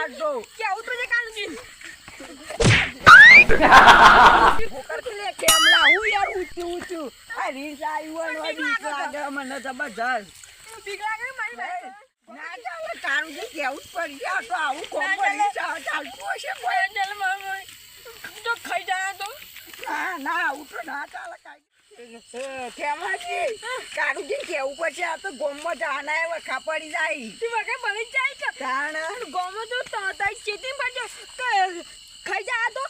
કાઢો કેવું તો છે કાળજી ફોકરથી લે કેમલા હું યાર ઊંચું આ રીસ આવ્યું હોય બીક લાગે મને જબરજસ્ત બીક લાગે મારી ભાઈ ના ચાલે તારું જે કેવું જ પડી ગયા તો આવું કોમ પડી ચાલતું હશે કોઈ ચાલ મામા તો ખાઈ જાય તો ના આવું તો ના ચાલે કાંઈ કેમાજી કારુજી કેવું પડશે આ તો ગોમમાં જાના વખા પડી જાય તું વગે બળી જાય કે કારણ ગોમો તો તાઈ ચેતી પડજો ખાઈ જાય તો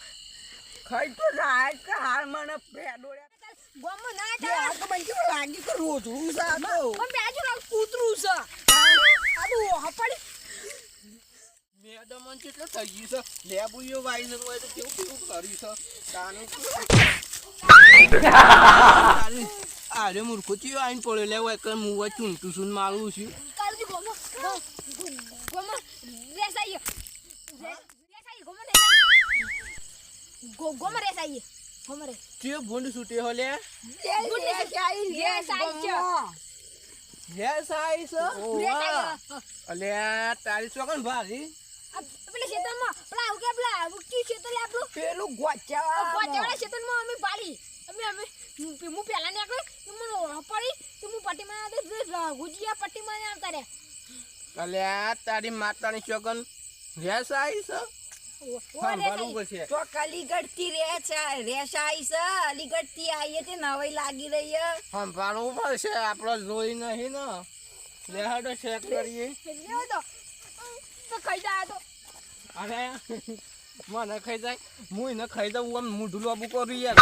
ખાઈ તો જાય કે હાર મને પેડોળ્યા ગોમો ના જે આ તો મને કેવું લાગી કે રોજડું છે આ તો પણ બેજુ લાગ કૂતરું છે આદુ હપડી મેડમ કેટલો થઈ ગયું છે લેબુયો વાઈન હોય તો કેવું કેવું કર્યું છે તાનું અરે મૂર્ખો ચિયો આઈને પડ્યો લેવાય કે હું હોય ચૂંટું છું મારું છું કાળજી ગોમો રેસાઈ ગોમો રેસાઈ ગોમો રે ચિયો ભૂંડ છૂટે હો લે યસ આઈસ અલે તારી ચોકન ભારી પેલે ખેતરમાં પેલા ઉકે પેલા ઉકી ખેતર લે આપણું પેલું ગોચાવા ખેતરમાં અમે પાડી અમે હું પેલા નીકળ્યો તો મને પડી તો હું પટ્ટીમાં ગુજિયા પટ્ટીમાં આવતા રે અલે તારી માતાની ચોકન યસ આઈસ સાંભળવું પડશે તો અલીગઢ થી રેસાઈ છે અલીગઢ થી આવીએ તે નવાઈ લાગી રહી છે સાંભળવું પડશે આપણે જોઈ નહીં ને લેહાડો ચેક કરીએ લેવો તો ખાઈ જાય તો અરે મને ખાઈ જાય હું એને ખાઈ દઉં આમ મોઢું લોબું કરું યાર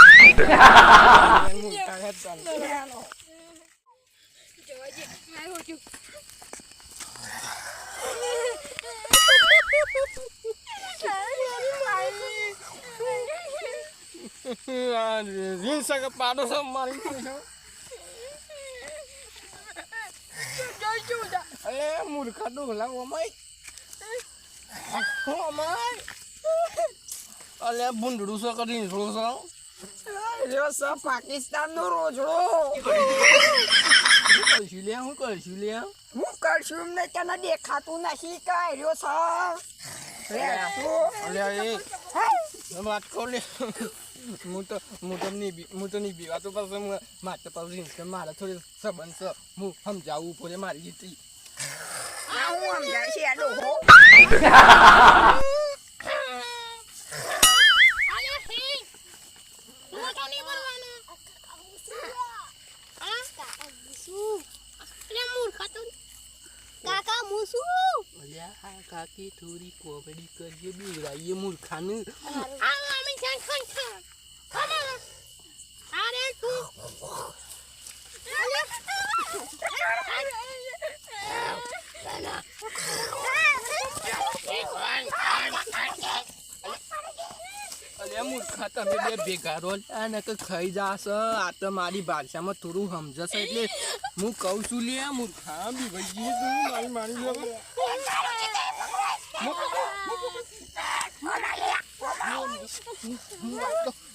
રીંસા કે પાડો છે મારી અરે મૂર્ખા ડોલા ઓમાય અલે બુંડડું છે કરી રોસો પાકિસ્તાન નો રોજડો કરશું લે હું કરશું એમને તને દેખાતું નથી કઈ રહ્યો છે અલે એ વાત કહો લે હું તો નહીં બીવા તો પછી મારે પછી મારા થોડી સંબંધ છે હું સમજાવવું પડે મારી જીતી હું સમજાય છે ડોહો કાકી થોડી કોમેડી કરીએ બીવડાઈએ મૂર્ખાનું મૂર્ખા તમે બે ભેગા રો ને કે ખાઈ જાશે આ તો મારી ભાષામાં થોડું સમજશે એટલે હું કહું છું લે મૂર્ખા બીવાઈ તું મારી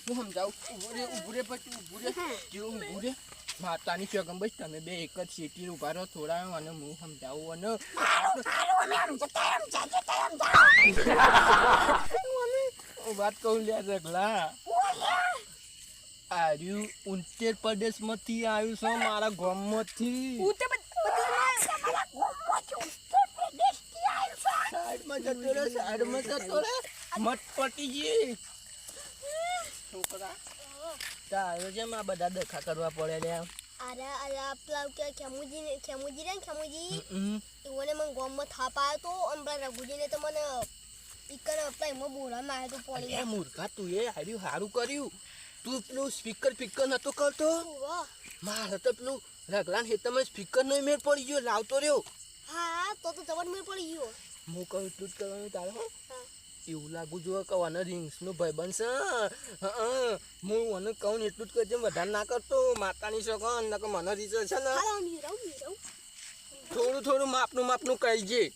હું સમજાવું ઉભું રે માતાની ચોકમ બસ તમે બે એક જ સીટી ઉભા રહો થોડા અને હું સમજાવું અને વાત કહું લે રગલા આર્યું ઉત્તર પ્રદેશ માંથી આવ્યું છે મારા ગામમાંથી સાઈડમાં જતો રે મત પટી ગઈ છોકરા તારે જેમ આ બધા દેખા કરવા પડે લે અરે પેલા કે ખેમુજી રે મને ગામમાં થાપ આવ્યો તો અને પેલા રઘુજીને તો મને ઈકર પેલા બોલા મારે તો પડી એ મૂર્ખા તું એ હાર્યું સારું કર્યું તું પેલું સ્પીકર નતો કરતો મારે તો પેલું રગલાન હેતમાં સ્પીકર નો મેળ પડી ગયો લાવતો રહ્યો હા તો જબર મેળ પડી ગયો હું કહું એટલું જ કરવાનું તારે એવું લાગુ જો કવાને રિંગ્સ નો ભાઈ બનશે હું મને કહું એટલું જ કરજે વધારે ના કરતો માતાની સોગન નકર મને રીચે છે ને થોડું માપનું કહીજે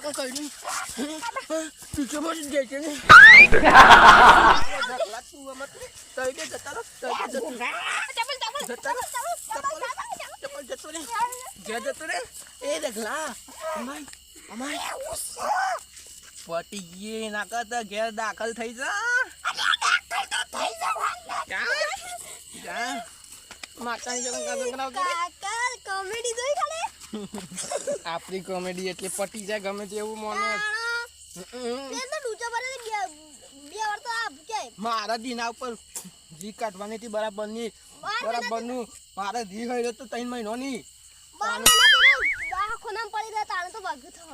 કાકા કઈ પીછો બસ જાય છે ને તું મત તઈ દે જતા રહો ચપ્પલ જતો રે ઘેર જતો રે એ દેખલા અમાય પટી ગયે ના કરતા ઘેર દાખલ થઈ જા માતાની જગન કરાવતો કાકા કોમેડી જોઈ ખાલે આપણી કોમેડી એટલે પટી જાય ગમે તેવું માણસ તે તો ડૂચો ભરે બે વાર તો આ કે મારા દીના ઉપર જી કાઢવાની હતી બરાબરની બરાબરનું મારા જી હોય તો 3 મહિનોની ખોનામ પડી ગયા તાણે તો ભાગ્યું થો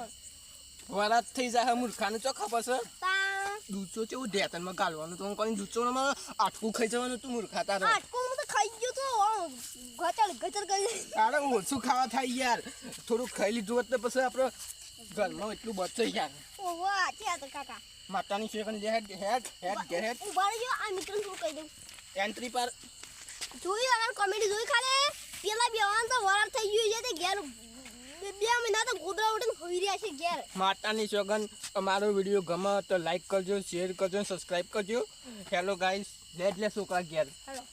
વરાત થઈ જાય મૂર્ખાનું ચો ખબર છે તા દૂચો છે એવું ધેતનમાં ગાલવાનું તો કોઈ દૂચો આટકું ખાઈ જવાનું તું મૂર્ખા તારો આટકો હું તો ખાઈ ગયો તો ગચર કરી તારે ઓછું ખાવા થાય યાર થોડું ખાઈ લીધું હોત તો પછી આપણે ઘરમાં એટલું બચે યાર ઓહો આ છે તો કાકા માતાની સેકન્ડ હેડ ઉભા રહેજો આ મિત્રને શું કહી દઉં એન્ટ્રી પર જોઈ અગર કોમેડી જોઈ ખાલે પેલા બેવાન તો વરાળ થઈ ગયું છે તે ઘેર 2 મહિના તો ગોદરા ઉડીને હોઈ રહ્યા છે ઘેર માતાની સોગન અમારો વિડીયો ગમે તો લાઈક કરજો શેર કરજો સબસ્ક્રાઇબ કરજો હેલો ગાઈસ લેટ લે છોકરા ઘેર હેલો